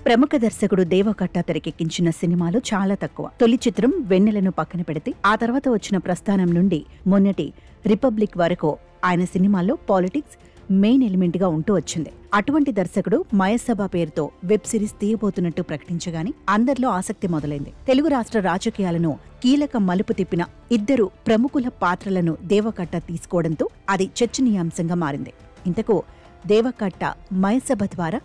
ప్రముఖ దర్శకుడు దేవకట్ట తెరకెక్కించిన సినిమాలు చాలా తక్కువ. తొలి చిత్రం వెన్నెలను పక్కన పెడితే ఆ తర్వాత వచ్చిన ప్రస్థానం నుండి మొన్నటి రిపబ్లిక్ వరకు ఆయన సినిమాల్లో పాలిటిక్స్ మెయిన్ ఎలిమెంట్ గా ఉంటూ వచ్చింది. అటువంటి దర్శకుడు మయసభ పేరుతో వెబ్ సిరీస్ తీయబోతున్నట్టు ప్రకటించగానే అందరిలో ఆసక్తి మొదలైంది. తెలుగు రాష్ట్ర రాజకీయాలను కీలక మలుపు తిప్పిన ఇద్దరు ప్రముఖుల పాత్రలను దేవకట్ట తీసుకోవడంతో అది చర్చనీయాంశంగా మారింది. ఇంతకు దేవకట్ట మయసభ ద్వారా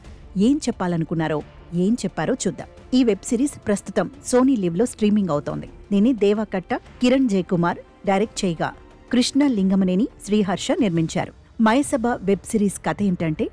ఏం చెప్పాలనుకున్నారో, ఏం చెప్పారో చూద్దాం. ఈ వెబ్ సిరీస్ ప్రస్తుతం సోనీ లివ్ లో స్ట్రీమింగ్ అవుతోంది. దీన్ని దేవకట్ట, కిరణ్ జయకుమార్ డైరెక్ట్ చేయగా కృష్ణ లింగమనేని, శ్రీహర్ష నిర్మించారు. మయసభ వెబ్ సిరీస్ కథ ఏంటంటే,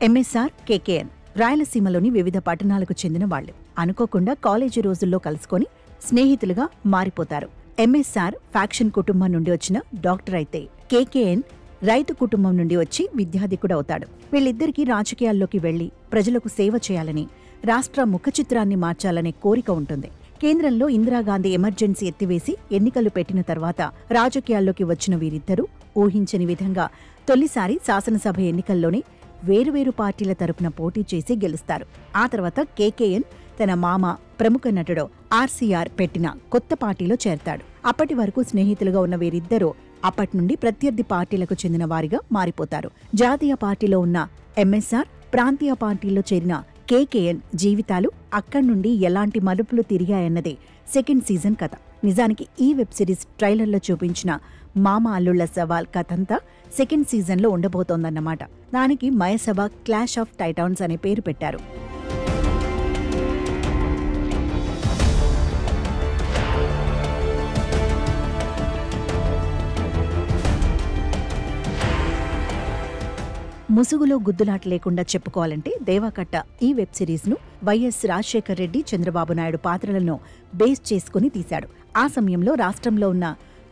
ఎంఎస్ఆర్, కేకేఎన్ రాయలసీమలోని వివిధ పట్టణాలకు చెందిన వాళ్లు అనుకోకుండా కాలేజీ రోజుల్లో కలుసుకొని స్నేహితులుగా మారిపోతారు. ఎంఎస్ఆర్ ఫ్యాక్షన్ కుటుంబం నుండి వచ్చిన డాక్టర్ అయితే, కేకేఎన్ రైతు కుటుంబం నుండి వచ్చి విద్యాధికుడవుతాడు. వీళ్ళిద్దరికీ రాజకీయాల్లోకి వెళ్లి ప్రజలకు సేవ చేయాలని, రాష్ట్ర ముఖచిత్రాన్ని మార్చాలనే కోరిక ఉంటుంది. కేంద్రంలో ఇందిరాగాంధీ ఎమర్జెన్సీ ఎత్తివేసి ఎన్నికలు పెట్టిన తర్వాత రాజకీయాల్లోకి వచ్చిన వీరిద్దరూ ఊహించని విధంగా తొలిసారి శాసనసభ ఎన్నికల్లోనే వేరువేరు పార్టీల తరపున పోటీ చేసి గెలుస్తారు. ఆ తర్వాత కేకేఎన్ తన మామ ప్రముఖ నటుడు ఆర్సీఆర్ పెట్టిన కొత్త పార్టీలో చేరతాడు. అప్పటి వరకు స్నేహితులుగా ఉన్న వీరిద్దరూ అప్పట్నుండి ప్రత్యర్థి పార్టీలకు చెందిన వారిగా మారిపోతారు. జాతీయ పార్టీలో ఉన్న ఎంఎస్ఆర్, ప్రాంతీయ పార్టీలో చేరిన కేకేఎన్ జీవితాలు అక్కడి నుండి ఎలాంటి మలుపులు తిరిగాయన్నదే సెకండ్ సీజన్ కథ. నిజానికి ఈ వెబ్ సిరీస్ ట్రైలర్లో చూపించిన మామ అల్లుళ్ల సవాల్ కథంతా సెకండ్ సీజన్లో ఉండబోతోందన్నమాట. దానికి మయసభ క్లాష్ ఆఫ్ టైటాన్స్ అనే పేరు పెట్టారు. ముసుగులో గుద్దులాట లేకుండా చెప్పుకోవాలంటే దేవకట్ట ఈ వెబ్ సిరీస్ ను వైఎస్ రాజశేఖర్ రెడ్డి, చంద్రబాబు నాయుడు పాత్రలను బేస్ చేసుకుని తీశాడు. ఆ సమయంలో రాష్ట్రంలో ఉన్న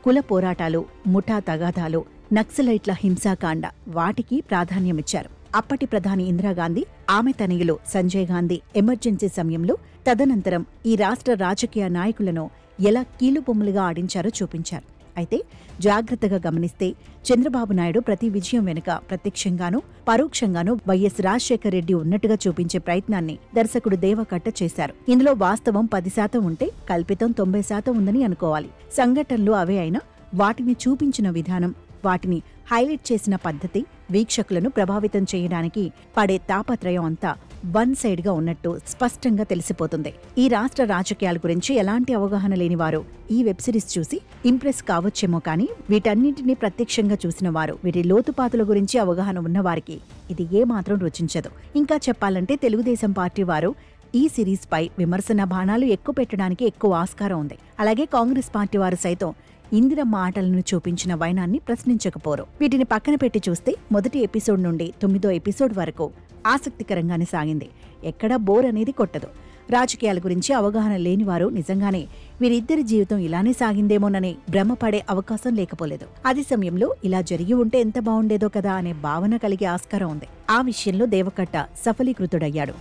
కుల పోరాటాలు, ముఠా తగాదాలు, నక్సలైట్ల హింసాకాండ వాటికి ప్రాధాన్యమిచ్చారు. అప్పటి ప్రధాని ఇందిరాగాంధీ, ఆమె తనయులు సంజయ్ గాంధీ ఎమర్జెన్సీ సమయంలో, తదనంతరం ఈ రాష్ట్ర రాజకీయ నాయకులను ఎలా కీలుబొమ్మలుగా ఆడించారో చూపించారు. అయితే జాగ్రత్తగా గమనిస్తే చంద్రబాబు నాయుడు ప్రతి విజయం వెనుక ప్రత్యక్షంగానూ పరోక్షంగానూ వైఎస్ రాజశేఖర్ రెడ్డి ఉన్నట్టుగా చూపించే ప్రయత్నాన్ని దర్శకుడు దేవకట్ట చేశారు. ఇందులో వాస్తవం 10% ఉంటే కల్పితం 90% ఉందని అనుకోవాలి. సంఘటనలు అవే అయినా వాటిని చూపించిన విధానం, వాటిని హైలైట్ చేసిన పద్ధతి వీక్షకులను ప్రభావితం చేయడానికి పడే తాపత్రయం అంతా వన్ సైడ్ గా ఉన్నట్టు స్పష్టంగా తెలిసిపోతుంది. ఈ రాష్ట్ర రాజకీయాల గురించి ఎలాంటి అవగాహన లేనివారు ఈ వెబ్ సిరీస్ చూసి ఇంప్రెస్ కావచ్చేమో కానీ, వీటన్నింటినీ ప్రత్యక్షంగా చూసిన వారు, వీటి లోతుపాతుల గురించి అవగాహన ఉన్నవారికి ఇది ఏమాత్రం రుచించదు. ఇంకా చెప్పాలంటే తెలుగుదేశం పార్టీ వారు ఈ సిరీస్ పై విమర్శన బాణాలు ఎక్కువ పెట్టడానికి ఎక్కువ ఆస్కారం ఉంది. అలాగే కాంగ్రెస్ పార్టీ వారు సైతం ఇందిరమ్మ ఆటలను చూపించిన వైనాన్ని ప్రశ్నించకపోరు. వీటిని పక్కన పెట్టి చూస్తే మొదటి ఎపిసోడ్ నుండి 9వ ఎపిసోడ్ వరకు ఆసక్తికరంగానే సాగింది. ఎక్కడా బోర్ అనేది కొట్టదు. రాజకీయాల గురించి అవగాహన లేనివారు నిజంగానే వీరిద్దరి జీవితం ఇలానే సాగిందేమోనని భ్రమపడే అవకాశం లేకపోలేదు. అదే సమయంలో ఇలా జరిగి ఉంటే ఎంత బావుండేదో కదా అనే భావన కలిగే ఆస్కారం ఉంది. ఆ విషయంలో దేవకట్ట సఫలీకృతుడయ్యాడు.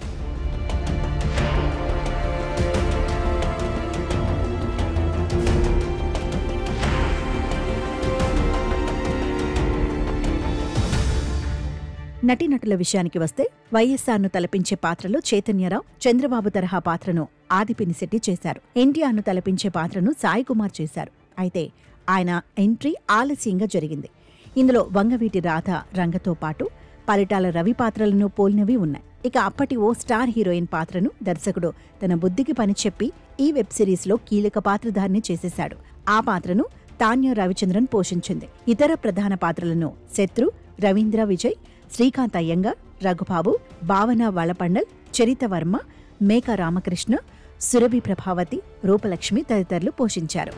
నటీనటుల విషయానికి వస్తే వైఎస్ఆర్ను తలపించే పాత్రలో చైతన్యరావు, చంద్రబాబు తరహా పాత్రను ఆదిపినిశెట్టి చేశారు. ఎన్టీఆర్ను తలపించే పాత్రను సాయి కుమార్ చేశారు. అయితే ఆయన ఎంట్రీ ఆలస్యంగా జరిగింది. ఇందులో వంగవీటి రాధ, రంగతో పాటు పరిటాల రవి పాత్రలను పోలినవి ఉన్నాయి. ఇక అప్పటి ఓ స్టార్ హీరోయిన్ పాత్రను దర్శకుడు తన బుద్ధికి పనిచెప్పి ఈ వెబ్ సిరీస్లో కీలక పాత్రధారిని చేసేశాడు. ఆ పాత్రను తాన్య రవిచంద్రన్ పోషించింది. ఇతర ప్రధాన పాత్రలను శత్రు, రవీంద్ర విజయ్, శ్రీకాంత్ అయ్యంగార్, రఘుబాబు, భావన వళపండల్, చరిత వర్మ, మేకా రామకృష్ణ, సురభి ప్రభావతి, రూపలక్ష్మి తదితరులు పోషించారు.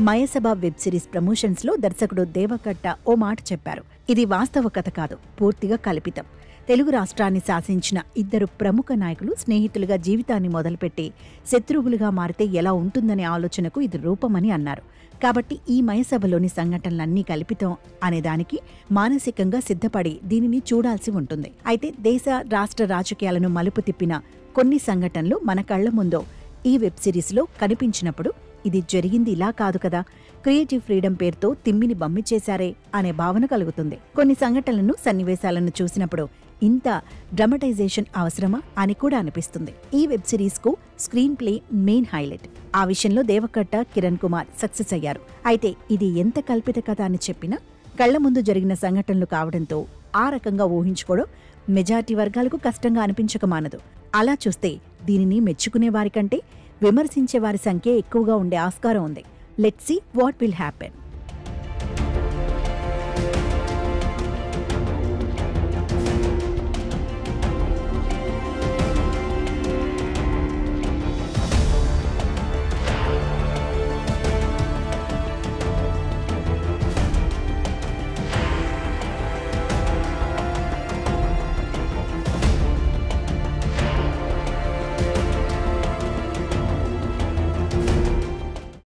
మయసభ వెబ్ సిరీస్ ప్రమోషన్స్ లో దర్శకుడు దేవకట్ట ఓ మాట చెప్పారు. ఇది వాస్తవ కథ కాదు, పూర్తిగా కల్పితం. తెలుగు రాష్ట్రాన్ని శాసించిన ఇద్దరు ప్రముఖ నాయకులు స్నేహితులుగా జీవితాన్ని మొదలుపెట్టి శత్రువులుగా మారితే ఎలా ఉంటుందనే ఆలోచనకు ఇది రూపమని అన్నారు. కాబట్టి ఈ మయసభలోని సంఘటనలన్నీ కల్పితం అనేదానికి మానసికంగా సిద్ధపడి దీనిని చూడాల్సి ఉంటుంది. అయితే దేశ రాష్ట్ర రాజకీయాలను మలుపు తిప్పిన కొన్ని సంఘటనలు మన కళ్ల ముందో ఈ వెబ్ సిరీస్లో కనిపించినప్పుడు ఇది జరిగింది ఇలా కాదు కదా, క్రియేటివ్ ఫ్రీడమ్ పేరుతో తిమ్మిని బమ్మి చేశారే అనే భావన కలుగుతుంది. కొన్ని సంఘటనలను, సన్నివేశాలను చూసినప్పుడు ఇంత డ్రమటైజేషన్ అవసరమా అని కూడా అనిపిస్తుంది. ఈ వెబ్ సిరీస్ కు స్క్రీన్ ప్లే మెయిన్ హైలైట్. ఆ విషయంలో దేవకట్ట, కిరణ్ కుమార్ సక్సెస్ అయ్యారు. అయితే ఇది ఎంత కల్పిత కథ అని చెప్పినా కళ్ల ముందు జరిగిన సంఘటనలు కావడంతో ఆ రకంగా ఊహించుకోవడం మెజారిటీ వర్గాలకు కష్టంగా అనిపించక మానదు. అలా చూస్తే దీనిని మెచ్చుకునే వారికంటే విమర్శించే వారి సంఖ్య ఎక్కువగా ఉండే ఆస్కారం ఉంది. Let's see what will happen.